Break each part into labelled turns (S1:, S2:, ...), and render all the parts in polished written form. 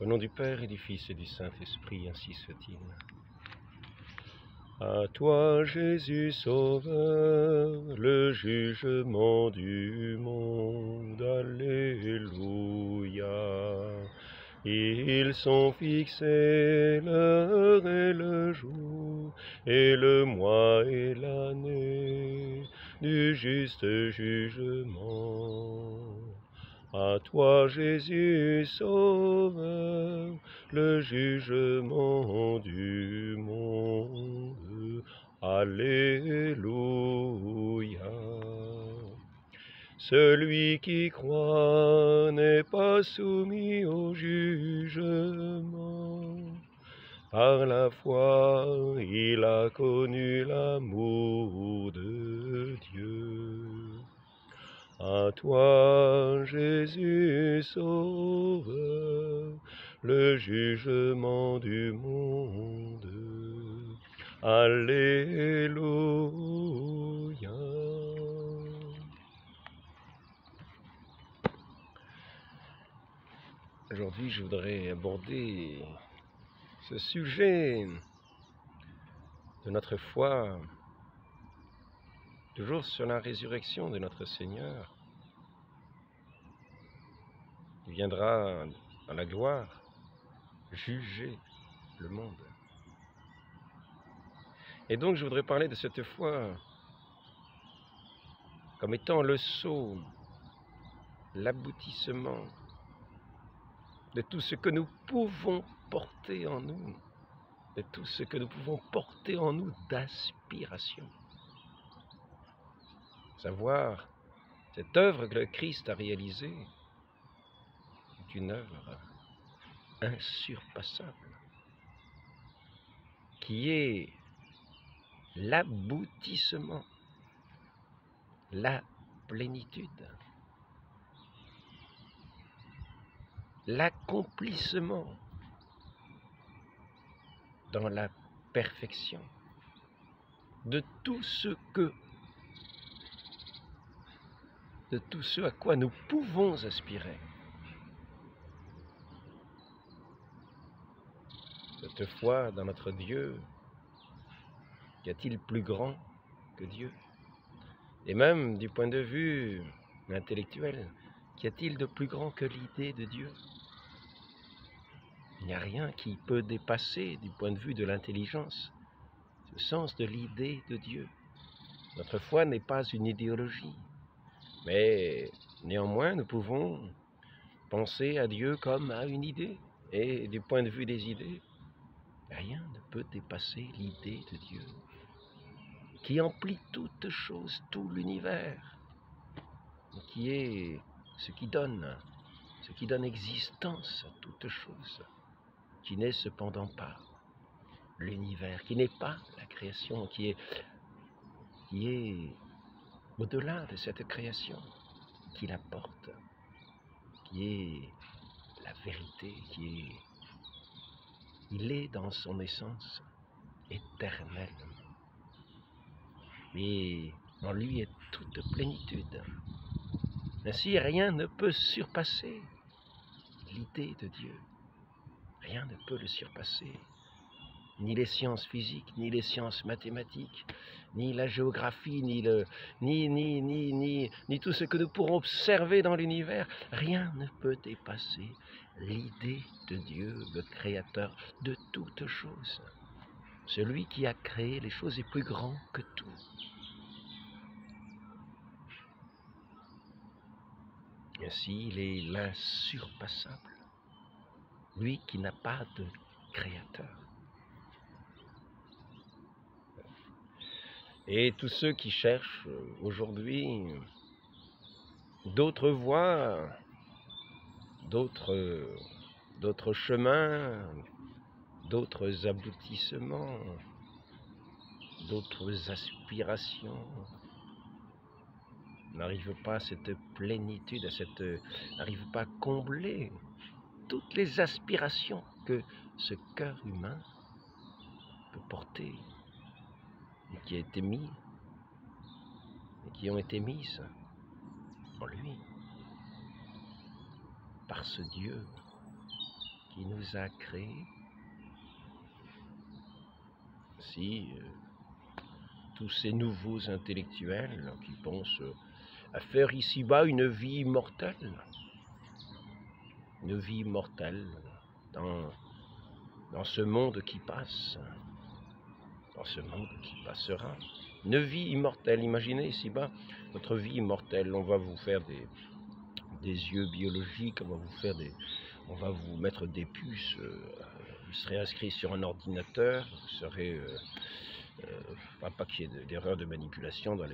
S1: Au nom du Père et du Fils et du Saint-Esprit, ainsi soit-il. À toi, Jésus Sauveur, le jugement du monde, Alléluia. Ils sont fixés l'heure et le jour, et le mois et l'année du juste jugement. À toi, Jésus Sauveur, le jugement du monde. Alléluia. Celui qui croit n'est pas soumis au jugement. Par la foi, il a connu l'amour de Dieu. À toi, Jésus Sauveur, le jugement du monde. Alléluia. Aujourd'hui, je voudrais aborder ce sujet de notre foi, toujours sur la résurrection de notre Seigneur. Il viendra dans la gloire juger le monde. Et donc je voudrais parler de cette foi comme étant le sceau, l'aboutissement de tout ce que nous pouvons porter en nous, de tout ce que nous pouvons porter en nous d'aspiration. Savoir, cette œuvre que le Christ a réalisée est une œuvre insurpassable, qui est l'aboutissement, la plénitude, l'accomplissement dans la perfection de tout ce à quoi nous pouvons aspirer. Cette foi dans notre Dieu, qu'y a-t-il plus grand que Dieu? Et même du point de vue intellectuel, qu'y a-t-il de plus grand que l'idée de Dieu? Il n'y a rien qui peut dépasser, du point de vue de l'intelligence, ce sens de l'idée de Dieu. Notre foi n'est pas une idéologie, mais néanmoins nous pouvons penser à Dieu comme à une idée. Et du point de vue des idées, rien ne peut dépasser l'idée de Dieu, qui emplit toutes choses, tout l'univers, qui est ce qui donne existence à toutes choses, qui n'est cependant pas l'univers, qui n'est pas la création, qui est au-delà de cette création, qui la porte, qui est la vérité, il est dans son essence éternelle. Et en lui est toute plénitude. Ainsi, rien ne peut surpasser l'idée de Dieu. Rien ne peut le surpasser. Ni les sciences physiques, ni les sciences mathématiques, ni la géographie, ni tout ce que nous pourrons observer dans l'univers. Rien ne peut dépasser l'idée de Dieu, le Créateur de toutes choses. Celui qui a créé les choses est plus grand que tout. Ainsi, il est l'insurpassable, lui qui n'a pas de créateur. Et tous ceux qui cherchent aujourd'hui d'autres voies, d'autres chemins, d'autres aboutissements, d'autres aspirations, n'arrivent pas à cette plénitude, n'arrivent pas à combler toutes les aspirations que ce cœur humain peut porter, et qui a été mis, et qui ont été mises en lui, par ce Dieu qui nous a créés. Si tous ces nouveaux intellectuels qui pensent à faire ici-bas une vie immortelle dans ce monde qui passe, dans ce monde qui passera. Une vie immortelle, imaginez ici-bas votre vie immortelle. On va vous faire des yeux biologiques, on va vous mettre des puces, vous serez inscrit sur un ordinateur, vous serez, pas qu'il y ait d'erreurs de manipulation dans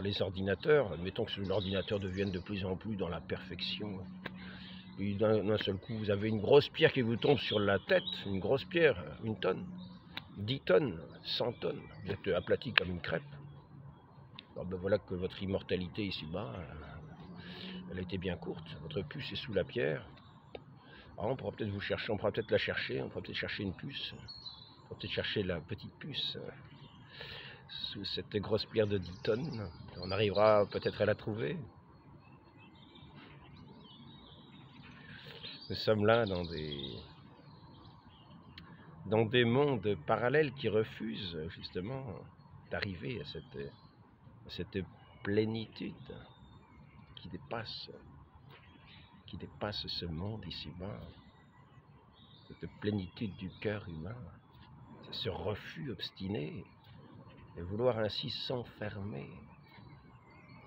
S1: les ordinateurs. Admettons que l'ordinateur devienne de plus en plus dans la perfection. Et d'un seul coup, vous avez une grosse pierre qui vous tombe sur la tête, une grosse pierre, 1 tonne, 10 tonnes, 100 tonnes. Vous êtes aplati comme une crêpe. Alors ben voilà que votre immortalité ici-bas, elle a été bien courte. Votre puce est sous la pierre. Alors on pourra peut-être vous chercher, on pourra peut-être la chercher, on pourra peut-être chercher une puce. On pourra peut-être chercher la petite puce sous cette grosse pierre de 10 tonnes. On arrivera peut-être à la trouver. Nous sommes là dans des mondes parallèles qui refusent justement d'arriver à cette plénitude qui dépasse ce monde ici-bas, cette plénitude du cœur humain, ce refus obstiné de vouloir ainsi s'enfermer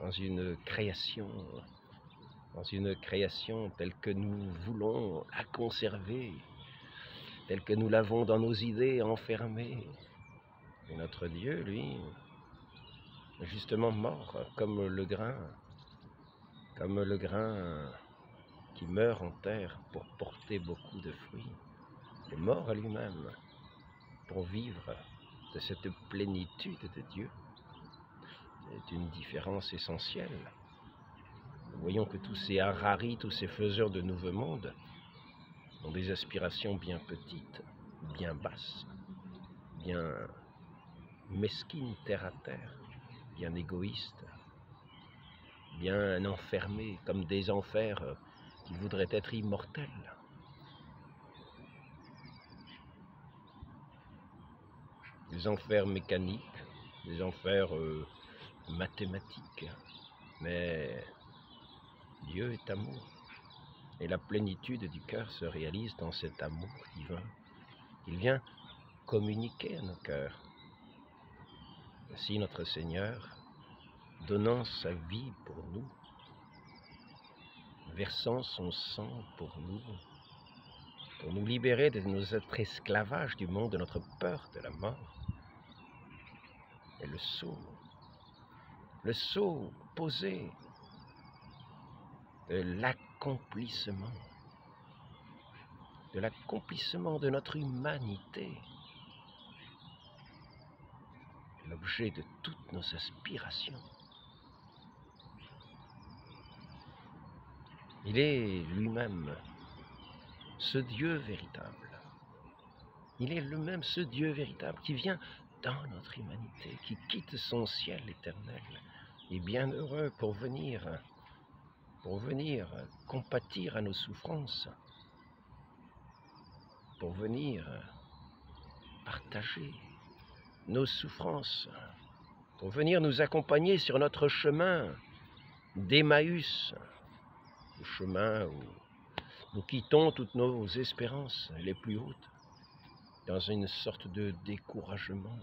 S1: dans une création telle que nous voulons la conserver, telle que nous l'avons dans nos idées enfermées. Et notre Dieu, lui, est justement mort comme le grain qui meurt en terre pour porter beaucoup de fruits. Il est mort à lui-même pour vivre de cette plénitude de Dieu. C'est une différence essentielle. Nous voyons que tous ces hararis, tous ces faiseurs de nouveaux mondes ont des aspirations bien petites, bien basses, bien mesquines terre à terre, bien égoïstes, bien enfermés comme des enfers qui voudraient être immortels. Des enfers mécaniques, des enfers mathématiques, mais Dieu est amour. Et la plénitude du cœur se réalise dans cet amour divin. Il vient communiquer à nos cœurs. Ainsi notre Seigneur, donnant sa vie pour nous, versant son sang pour nous libérer de notre esclavage du monde, de notre peur de la mort. Et le sceau posé de l'accomplissement de notre humanité, l'objet de toutes nos aspirations. Il est lui-même ce Dieu véritable. Il est lui-même ce Dieu véritable qui vient dans notre humanité, qui quitte son ciel éternel, et bienheureux pour venir compatir à nos souffrances, pour venir partager nos souffrances, pour venir nous accompagner sur notre chemin d'Emmaüs, le chemin où nous quittons toutes nos espérances les plus hautes, dans une sorte de découragement,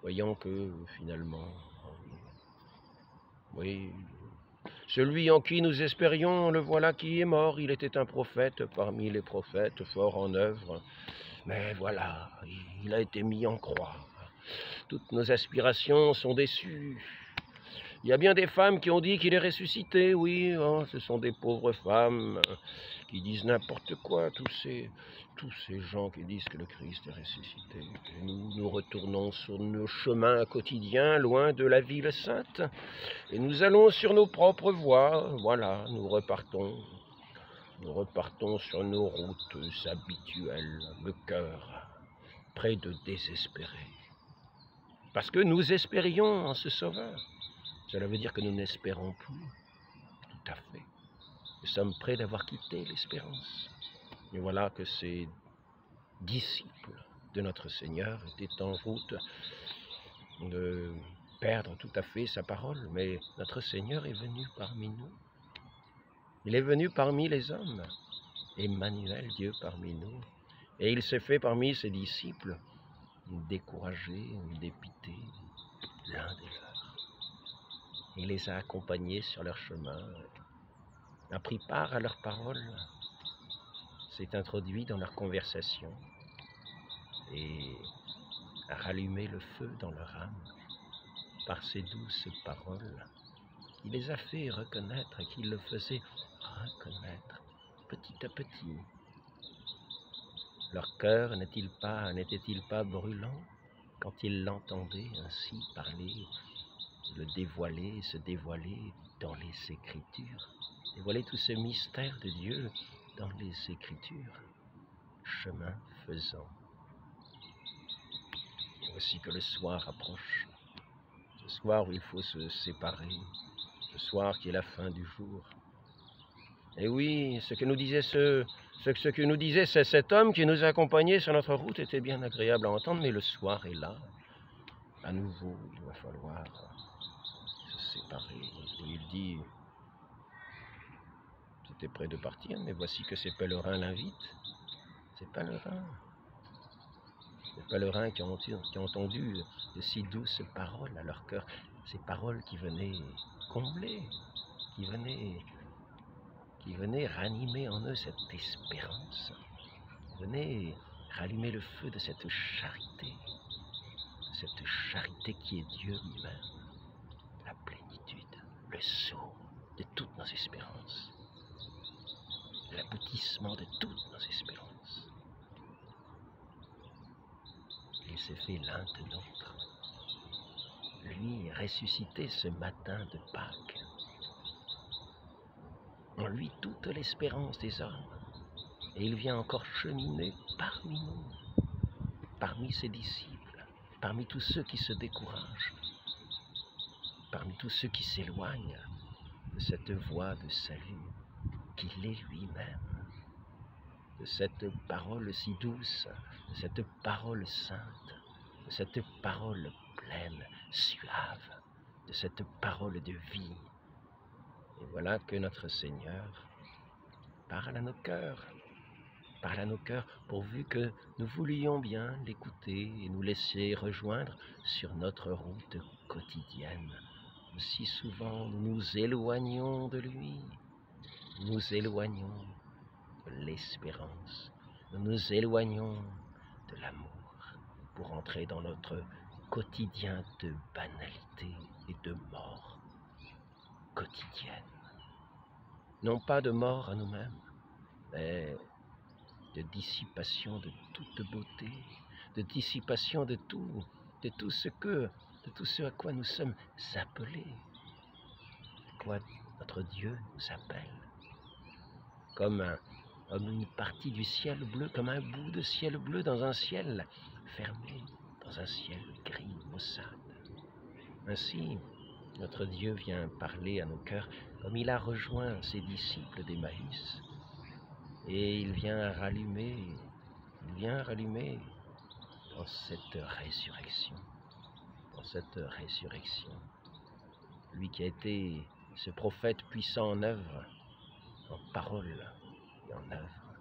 S1: voyant que finalement, oui, celui en qui nous espérions, le voilà qui est mort. Il était un prophète parmi les prophètes, fort en œuvre. Mais voilà, il a été mis en croix. Toutes nos aspirations sont déçues. Il y a bien des femmes qui ont dit qu'il est ressuscité, oui, hein, ce sont des pauvres femmes qui disent n'importe quoi, tous ces gens qui disent que le Christ est ressuscité. Et nous retournons sur nos chemins quotidiens, loin de la ville sainte, et nous allons sur nos propres voies, voilà, nous repartons sur nos routes habituelles, le cœur près de désespérer. Parce que nous espérions en ce Sauveur. Cela veut dire que nous n'espérons plus, tout à fait. Nous sommes près d'avoir quitté l'espérance. Et voilà que ces disciples de notre Seigneur étaient en route de perdre tout à fait sa parole, mais notre Seigneur est venu parmi nous. Il est venu parmi les hommes, Emmanuel, Dieu parmi nous, et il s'est fait parmi ses disciples découragés, dépités, l'un des leurs. Il les a accompagnés sur leur chemin, a pris part à leurs paroles, s'est introduit dans leur conversation et a rallumé le feu dans leur âme par ses douces paroles. Il les a fait reconnaître, qu'il le faisait reconnaître petit à petit. Leur cœur n'était-il pas brûlant quand ils l'entendaient ainsi parler, se dévoiler dans les Écritures, dévoiler tout ce mystère de Dieu dans les Écritures, chemin faisant. Et voici que le soir approche, ce soir où il faut se séparer, ce soir qui est la fin du jour. Et oui, ce que nous disait cet homme qui nous accompagnait sur notre route était bien agréable à entendre, mais le soir est là. À nouveau, il va falloir se séparer. Et il dit, c'était près de partir, mais voici que ces pèlerins l'invitent. Ces pèlerins qui ont entendu de si douces paroles à leur cœur, ces paroles qui venaient combler, qui venaient ranimer en eux cette espérance, qui venaient rallumer le feu de cette charité qui est Dieu lui-même, la plénitude, le sceau de toutes nos espérances, l'aboutissement de toutes nos espérances. Il s'est fait l'un de nôtres, lui ressuscité ce matin de Pâques. En lui toute l'espérance des hommes, et il vient encore cheminer parmi nous, parmi ses disciples, parmi tous ceux qui se découragent, parmi tous ceux qui s'éloignent de cette voie de salut qu'il est lui-même, de cette parole si douce, de cette parole sainte, de cette parole pleine, suave, de cette parole de vie. Et voilà que notre Seigneur parle à nos cœurs, pourvu que nous voulions bien l'écouter et nous laisser rejoindre sur notre route quotidienne. Si souvent nous nous éloignons de lui, nous nous éloignons de l'espérance, nous nous éloignons de l'amour pour entrer dans notre quotidien de banalité et de mort quotidienne. Non pas de mort à nous-mêmes, mais de dissipation de toute beauté, de dissipation de tout ce à quoi nous sommes appelés, à quoi notre Dieu nous appelle, comme une partie du ciel bleu, comme un bout de ciel bleu dans un ciel fermé, dans un ciel gris, maussade. Ainsi, notre Dieu vient parler à nos cœurs comme il a rejoint ses disciples d'Emmaüs. Et il vient rallumer dans cette résurrection, lui qui a été ce prophète puissant en œuvre, en parole et en œuvre.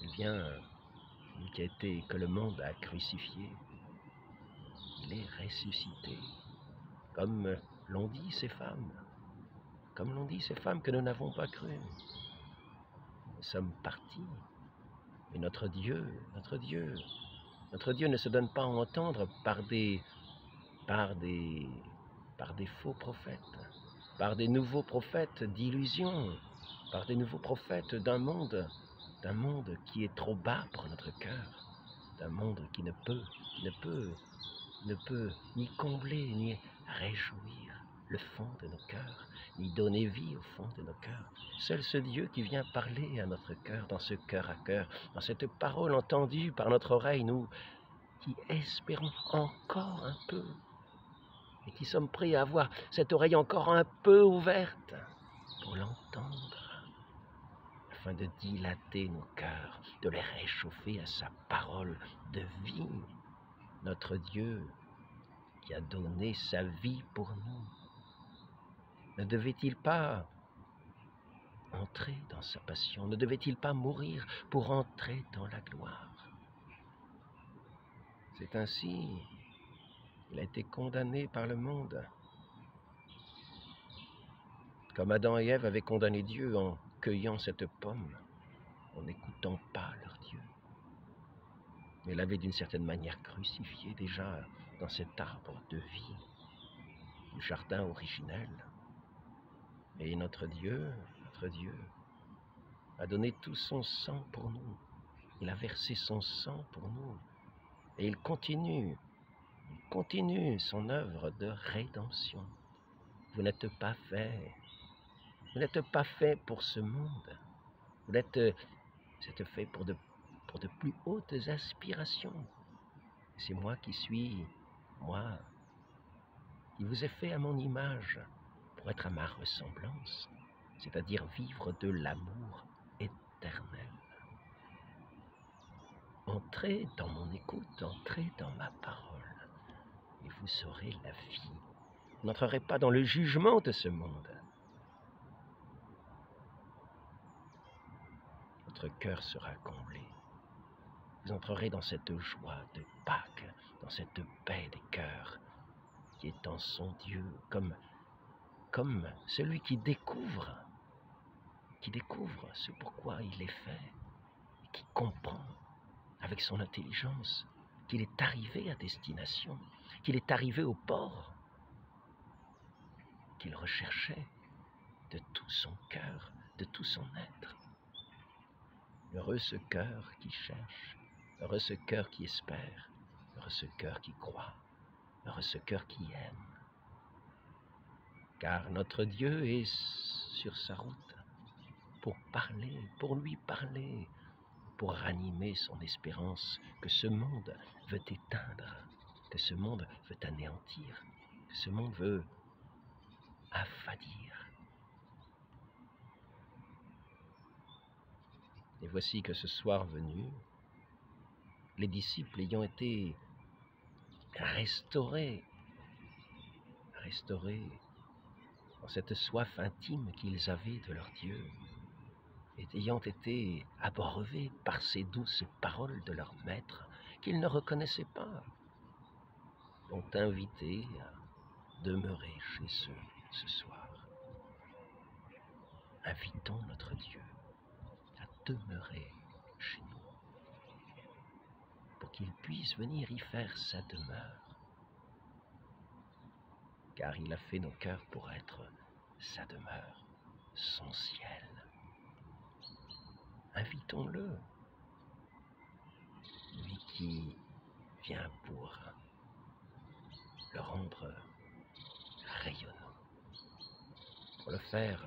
S1: Il vient, lui qui a été, que le monde a crucifié, il est ressuscité, comme l'ont dit ces femmes que nous n'avons pas cru. Nous sommes partis, et notre Dieu ne se donne pas à entendre par des faux prophètes, par des nouveaux prophètes d'illusion, par des nouveaux prophètes d'un monde qui est trop bas pour notre cœur, d'un monde qui ne peut ni combler, ni réjouir le fond de nos cœurs, ni donner vie au fond de nos cœurs. Seul ce Dieu qui vient parler à notre cœur, dans ce cœur à cœur, dans cette parole entendue par notre oreille, nous qui espérons encore un peu, et qui sommes prêts à avoir cette oreille encore un peu ouverte pour l'entendre, afin de dilater nos cœurs, de les réchauffer à sa parole de vie, notre Dieu qui a donné sa vie pour nous. Ne devait-il pas entrer dans sa passion? Ne devait-il pas mourir pour entrer dans la gloire? C'est ainsi qu'il a été condamné par le monde, comme Adam et Ève avaient condamné Dieu en cueillant cette pomme, en n'écoutant pas leur Dieu. Mais l'avait d'une certaine manière crucifié déjà dans cet arbre de vie du jardin originel. Et notre Dieu, a donné tout son sang pour nous. Il a versé son sang pour nous. Et il continue son œuvre de rédemption. Vous n'êtes pas fait pour ce monde. Vous êtes fait pour de plus hautes aspirations. C'est moi qui vous ai fait à mon image, pour être à ma ressemblance, c'est-à-dire vivre de l'amour éternel. Entrez dans mon écoute, entrez dans ma parole, et vous aurez la vie. Vous n'entrerez pas dans le jugement de ce monde. Votre cœur sera comblé. Vous entrerez dans cette joie de Pâques, dans cette paix des cœurs, qui est en son Dieu, comme celui qui découvre ce pourquoi il est fait, et qui comprend avec son intelligence qu'il est arrivé à destination, qu'il est arrivé au port, qu'il recherchait de tout son cœur, de tout son être. Heureux ce cœur qui cherche, heureux ce cœur qui espère, heureux ce cœur qui croit, heureux ce cœur qui aime. Car notre Dieu est sur sa route pour lui parler, pour ranimer son espérance que ce monde veut éteindre, que ce monde veut anéantir, que ce monde veut affadir. Et voici que ce soir venu, les disciples ayant été restaurés dans cette soif intime qu'ils avaient de leur Dieu, et ayant été abreuvés par ces douces paroles de leur maître qu'ils ne reconnaissaient pas, l'ont invité à demeurer chez eux ce soir. Invitons notre Dieu à demeurer chez nous, pour qu'il puisse venir y faire sa demeure, car il a fait nos cœurs pour être sa demeure, son ciel. Invitons-le, lui qui vient pour le rendre rayonnant, pour le faire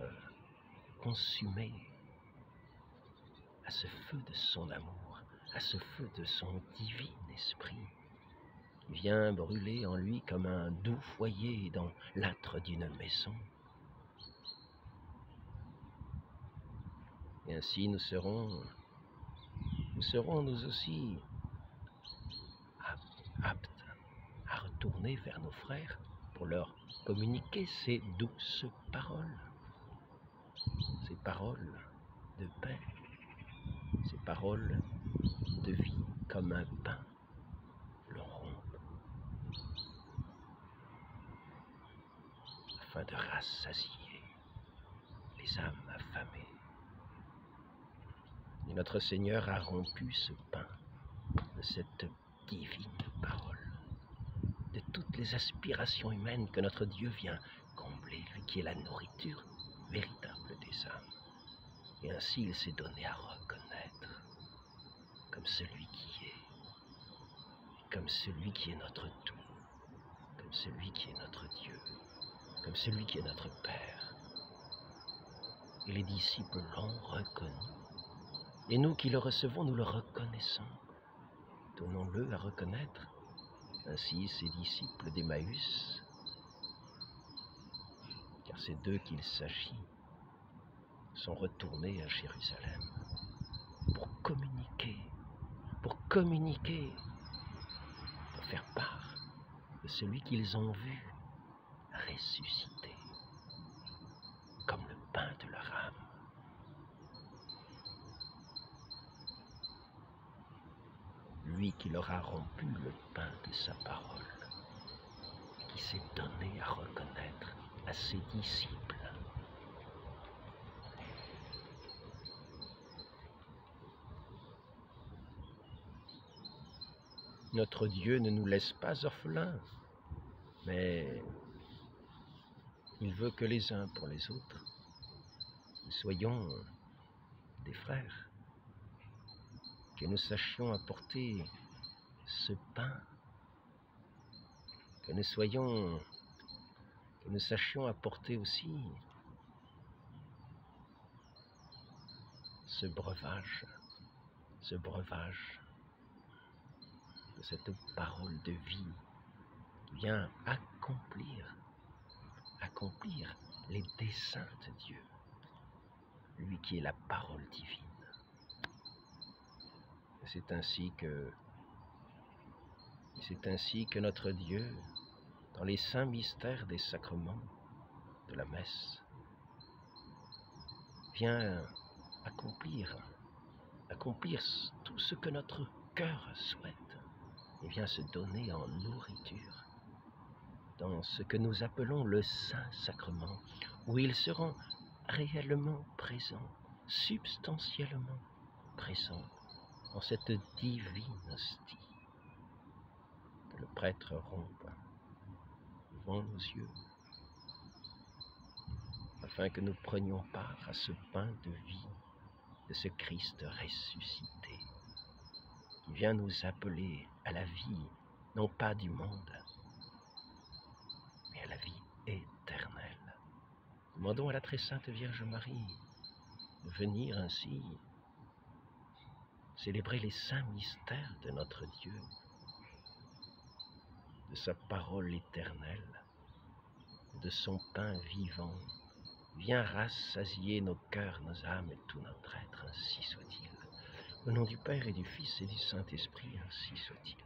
S1: consumer à ce feu de son amour, à ce feu de son divin esprit, qui vient brûler en lui comme un doux foyer dans l'âtre d'une maison. Et ainsi nous serons nous aussi aptes à retourner vers nos frères pour leur communiquer ces douces paroles, ces paroles de paix, ces paroles de vie comme un pain le rompre, afin de rassasier les âmes affamées. Et notre Seigneur a rompu ce pain de cette divine parole, de toutes les aspirations humaines que notre Dieu vient combler, lui qui est la nourriture véritable des âmes. Et ainsi il s'est donné à reconnaître comme celui qui est, comme celui qui est notre tout, comme celui qui est notre Dieu, comme celui qui est notre Père. Et les disciples l'ont reconnu. Et nous qui le recevons, nous le reconnaissons. Donnons-le à reconnaître. Ainsi, ces disciples d'Emmaüs car c'est d'eux qu'il s'agit, sont retournés à Jérusalem pour communiquer, pour faire part de celui qu'ils ont vu ressuscité, comme le pain de leur âme. Lui qui leur a rompu le pain de sa parole, qui s'est donné à reconnaître à ses disciples. Notre Dieu ne nous laisse pas orphelins, mais il veut que les uns pour les autres, nous soyons des frères, que nous sachions apporter ce pain, que nous sachions apporter aussi ce breuvage de cette parole de vie qui vient accomplir les desseins de Dieu, lui qui est la parole divine. C'est ainsi que notre Dieu, dans les saints mystères des sacrements de la messe, vient accomplir tout ce que notre cœur souhaite et vient se donner en nourriture dans ce que nous appelons le Saint-Sacrement, où il se rend réellement présent, substantiellement présent en cette divine hostie que le prêtre rompt devant nos yeux, afin que nous prenions part à ce pain de vie de ce Christ ressuscité, qui vient nous appeler à la vie, non pas du monde, mais à la vie éternelle. Demandons à la très sainte Vierge Marie de venir ainsi célébrer les saints mystères de notre Dieu, de sa parole éternelle, de son pain vivant. Viens rassasier nos cœurs, nos âmes et tout notre être, ainsi soit-il. Au nom du Père et du Fils et du Saint-Esprit, ainsi soit-il.